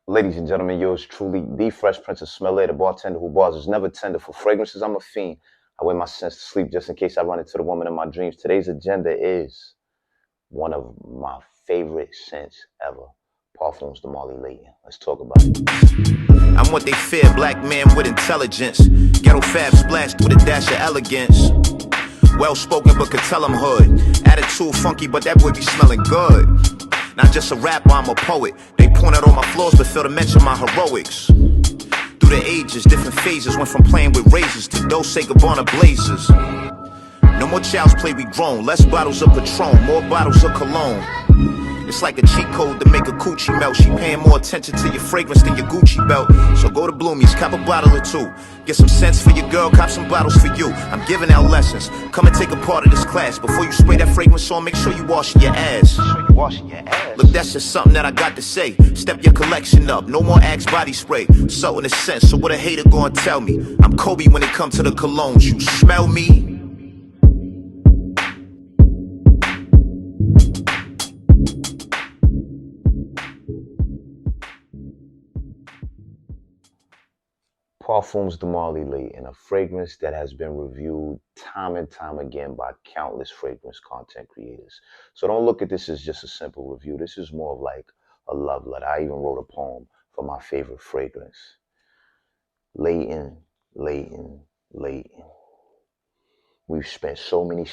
Ladies and gentlemen, yours truly, the Fresh Prince of Smell the bartender who bars is never tender for fragrances. I'm a fiend. I wear my sense to sleep just in case I run into the woman of my dreams. Today's agenda is one of my favorite scents ever. Parfums de Marly Layton. Let's talk about it. I'm what they fear, black man with intelligence. Ghetto fab splashed with a dash of elegance. Well spoken, but could tell him hood. Attitude funky, but that boy be smelling good. Not just a rapper, I'm a poet. They point out all my flaws, but fail to mention my heroics. Through the ages, different phases. Went from playing with razors to Dolce Gabbana blazers. No more child's play, we grown. Less bottles of Patron, more bottles of cologne. It's like a cheat code to make a coochie melt. She paying more attention to your fragrance than your Gucci belt. So go to Bloomies, cop a bottle or two. Get some sense for your girl, cop some bottles for you. I'm giving out lessons. Come and take a part of this class. Before you spray that fragrance on, make sure you washing your ass. Look, that's just something that I got to say. Step your collection up, no more Axe body spray. So in a sense, so what a hater gonna tell me? I'm Kobe when it comes to the colognes. You smell me? Parfums de Marly Layton, a fragrance that has been reviewed time and time again by countless fragrance content creators. So don't look at this as just a simple review. This is more of like a love letter. I even wrote a poem for my favorite fragrance. Layton, Layton, Layton. We've spent so many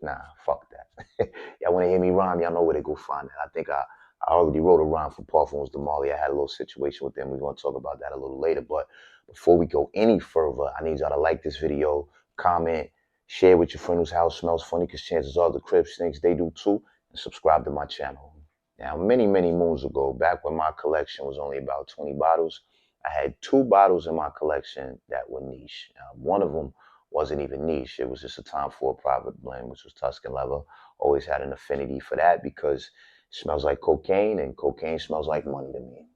nah, fuck that. Y'all want to hear me rhyme? Y'all know where to go find that. I think I already wrote a rhyme for Parfums de Marly. I had a little situation with them. We're going to talk about that a little later. But before we go any further, I need y'all to like this video, comment, share with your friend whose house smells funny, because chances are the crib stinks, they do too, and subscribe to my channel. Now, many, many moons ago, back when my collection was only about 20 bottles, I had 2 bottles in my collection that were niche. One of them wasn't even niche. It was just a Time for a Private Blend, which was Tuscan leather. Always had an affinity for that because it smells like cocaine, and cocaine smells like money to me.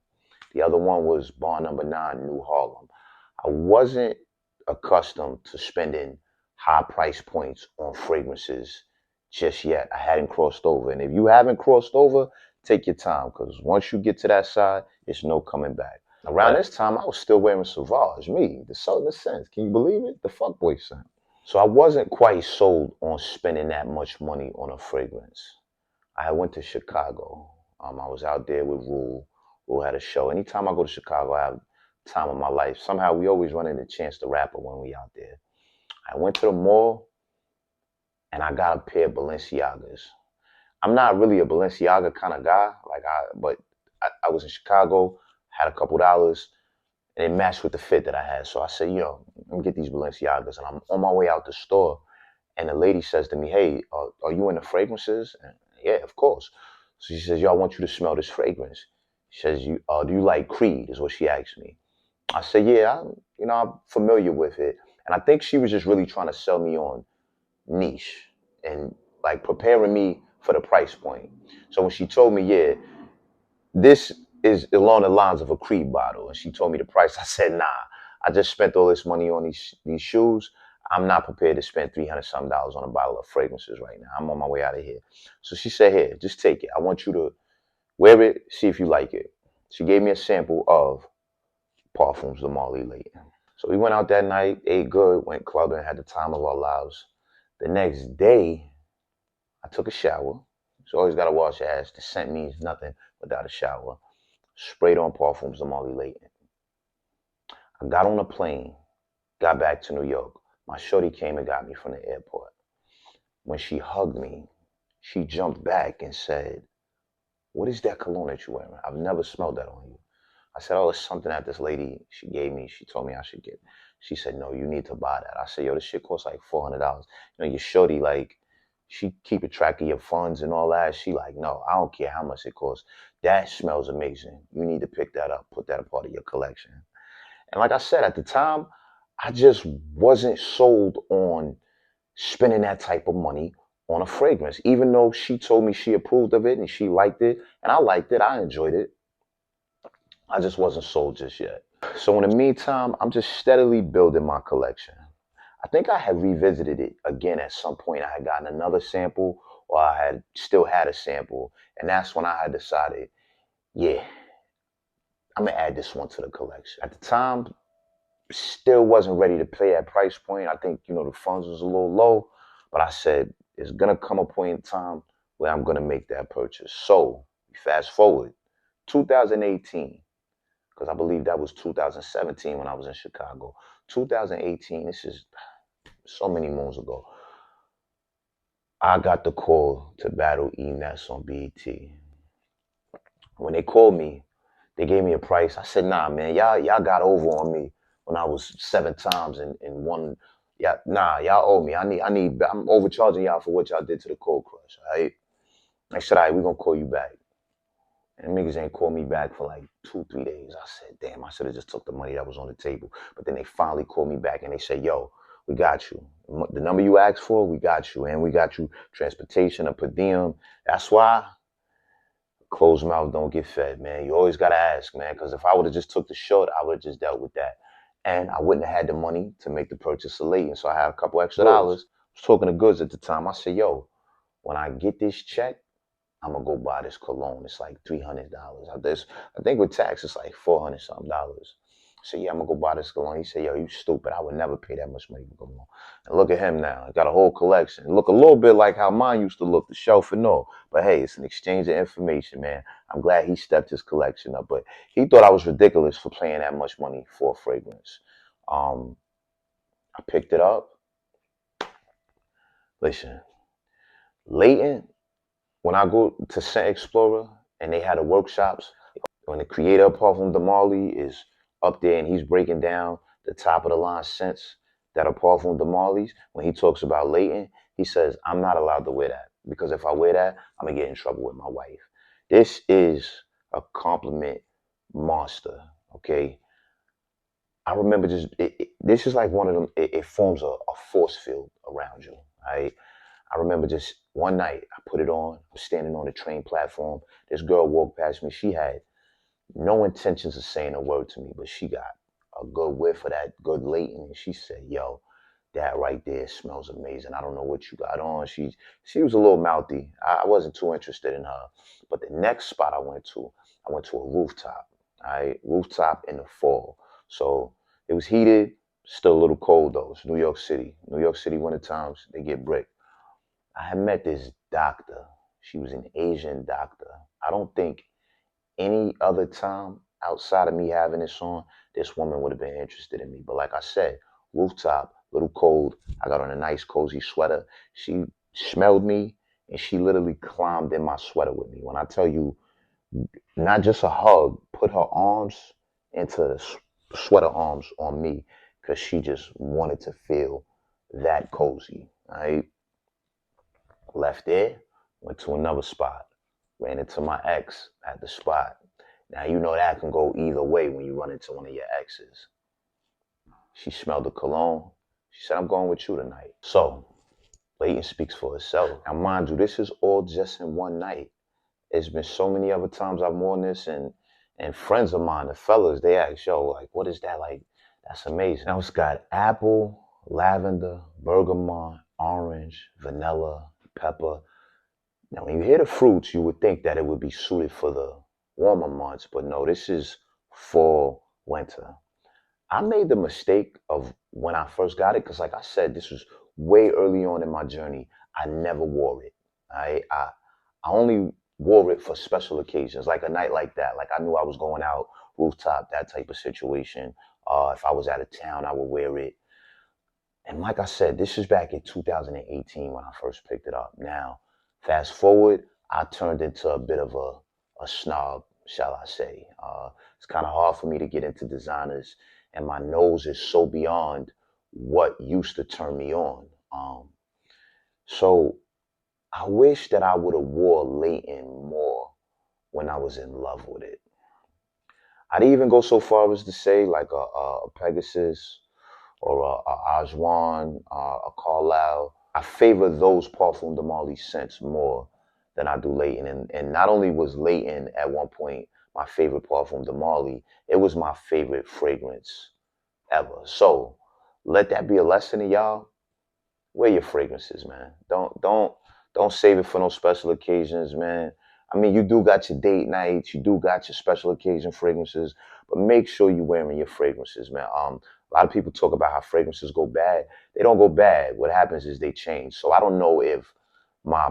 The other one was Bar Number 9, New Harlem. I wasn't accustomed to spending high price points on fragrances just yet. I hadn't crossed over. And if you haven't crossed over, take your time, because once you get to that side, it's no coming back. Around this time, I was still wearing Sauvage, me, the Southern Sense. Can you believe it? The fuckboy scent. So I wasn't quite sold on spending that much money on a fragrance. I went to Chicago. I was out there with Rule. Rule had a show. Anytime I go to Chicago, I have time of my life. Somehow we always run into Chance the Rapper when we out there. I went to the mall and I got a pair of Balenciagas. I'm not really a Balenciaga kind of guy, but I was in Chicago, had a couple dollars, and it matched with the fit that I had. So I said, yo, let me get these Balenciagas. And I'm on my way out the store, and the lady says to me, hey, are you into fragrances? And yeah, of course. So she says, yo, I want you to smell this fragrance. She says, do you like Creed, is what she asked me. I said, yeah, I'm familiar with it. And I think she was just really trying to sell me on niche and like preparing me for the price point. So when she told me, yeah, this is along the lines of a Creed bottle, and she told me the price, I said, nah, I just spent all this money on these shoes. I'm not prepared to spend $300 on a bottle of fragrances right now. I'm on my way out of here. So she said, here, just take it. I want you to wear it, see if you like it. She gave me a sample of Parfums de Marly Layton. So we went out that night, ate good, went clubbing, had the time of our lives. The next day, I took a shower. You always got to wash your ass. The scent means nothing without a shower. Sprayed on Parfums de Marly Layton. I got on a plane, got back to New York. My shorty came and got me from the airport. When she hugged me, she jumped back and said, what is that cologne that you're wearing? I've never smelled that on you. I said, oh, it's something that this lady, she gave me. She told me I should get. She said, no, you need to buy that. I said, yo, this shit costs like $400. Your shorty, like, she keep a track of your funds and all that. She like, no, I don't care how much it costs. That smells amazing. You need to pick that up, put that a part of your collection. And like I said, at the time, I just wasn't sold on spending that type of money on a fragrance, even though she told me she approved of it and she liked it, and I liked it, I enjoyed it. I just wasn't sold just yet. So in the meantime, I'm just steadily building my collection. I think I had revisited it again at some point. I had gotten another sample, or I had still had a sample, and that's when I had decided, yeah, I'm gonna add this one to the collection. At the time, still wasn't ready to pay that price point. I think, the funds was a little low, but I said it's gonna come a point in time where I'm gonna make that purchase. So fast forward, 2018, because I believe that was 2017 when I was in Chicago. 2018, this is so many moons ago. I got the call to battle E-Ness on BET. When they called me, they gave me a price. I said, nah, man, y'all got over on me when I was 7 times in one. Yeah, nah, y'all owe me. I'm overcharging y'all for what y'all did to the Cold Crush. All right. I said, all right, we're gonna call you back. And niggas ain't called me back for like 2, 3 days. I said, damn, I should have just took the money that was on the table. But then they finally called me back and they said, yo, we got you. The number you asked for, we got you. And we got you transportation, a per diem. That's why closed mouth don't get fed, man. You always gotta ask, man, because if I would have just took the short, I would have just dealt with that. And I wouldn't have had the money to make the purchase of Layton. So I had a couple extra dollars. I was talking to Goods at the time. I said, yo, when I get this check, I'm gonna go buy this cologne. It's like $300. I think with tax, it's like 400 something dollars. So yeah, I'm gonna go buy this cologne. He said, yo, you stupid. I would never pay that much money for cologne. And look at him now. He got a whole collection. It look a little bit like how mine used to look, the shelf and all. But hey, it's an exchange of information, man. I'm glad he stepped his collection up. But he thought I was ridiculous for paying that much money for a fragrance. Um, I picked it up. Listen, Layton, when I go to Scent Explorer and they had the workshops, when the creator of Parfums de Marly is up there and he's breaking down the top of the line scents that are Parfums de Marly's, when he talks about Layton, he says, I'm not allowed to wear that because if I wear that, I'm gonna get in trouble with my wife. This is a compliment monster, okay? I remember this is like one of them, it forms a force field around you, right? I remember just one night I put it on, I'm standing on the train platform. This girl walked past me. She had no intentions of saying a word to me, but she got a good whiff of that good Layton, and she said, "Yo, that right there smells amazing. I don't know what you got on." She was a little mouthy. I wasn't too interested in her. But the next spot I went to a rooftop. All right, rooftop in the fall, so it was heated, still a little cold though. It's New York City. New York City winter times they get brick. I had met this doctor. She was an Asian doctor. I don't think any other time outside of me having this on, this woman would have been interested in me. But like I said, rooftop, little cold. I got on a nice cozy sweater. She smelled me and she literally climbed in my sweater with me. When I tell you, not just a hug, put her arms into the sweater arms on me because she just wanted to feel that cozy. Right? Left there, went to another spot, ran into my ex at the spot. Now you know that can go either way when you run into one of your exes. She smelled the cologne. She said, I'm going with you tonight. So, Layton speaks for itself. Now, mind you, this is all just in one night. There's been so many other times I've worn this, and friends of mine, the fellas, they ask, yo, like, what is that? Like, that's amazing. Now, it's got apple, lavender, bergamot, orange, vanilla, pepper. Now, when you hear the fruits, you would think that it would be suited for the warmer months, but no, this is fall, winter. I made the mistake of when I first got it, because like I said, this was way early on in my journey. I never wore it. I only wore it for special occasions, like a night like that. Like I knew I was going out, rooftop, that type of situation. If I was out of town, I would wear it. And like I said, this is back in 2018 when I first picked it up. Now, fast forward, I turned into a bit of a snob, shall I say. It's kind of hard for me to get into designers, and my nose is so beyond what used to turn me on. So I wish that I would have wore Layton more when I was in love with it. I'd even go so far as to say like a Pegasus or a Ajwan, a Carlisle. I favor those Parfum de Marly scents more than I do Layton. And not only was Layton at one point my favorite Parfum de Marly, it was my favorite fragrance ever. So let that be a lesson to y'all. Wear your fragrances, man. Don't save it for no special occasions, man. I mean, you do got your date nights, you do got your special occasion fragrances, but make sure you're wearing your fragrances, man. A lot of people talk about how fragrances go bad. They don't go bad. What happens is they change. So I don't know if my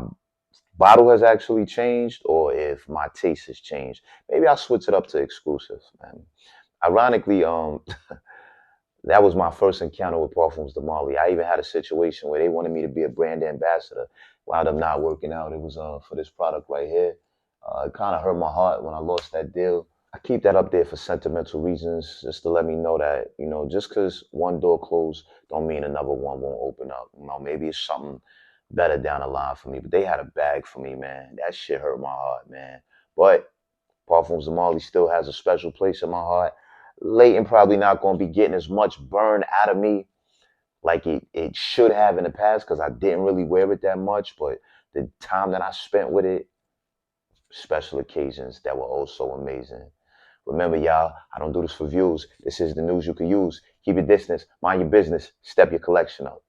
bottle has actually changed or if my taste has changed. Maybe I'll switch it up to exclusive, man. Ironically, that was my first encounter with Parfums de Marly. I even had a situation where they wanted me to be a brand ambassador. Wound up not working out. It was for this product right here. It kind of hurt my heart when I lost that deal. I keep that up there for sentimental reasons, just to let me know that, just because one door closed don't mean another one won't open up. Maybe it's something better down the line for me. But they had a bag for me, man. That shit hurt my heart, man. But Parfums de Marly still has a special place in my heart. Layton probably not going to be getting as much burn out of me like it should have in the past because I didn't really wear it that much. But the time that I spent with it, special occasions that were also amazing. Remember, y'all, I don't do this for views. This is the news you can use. Keep your distance, mind your business, step your collection up.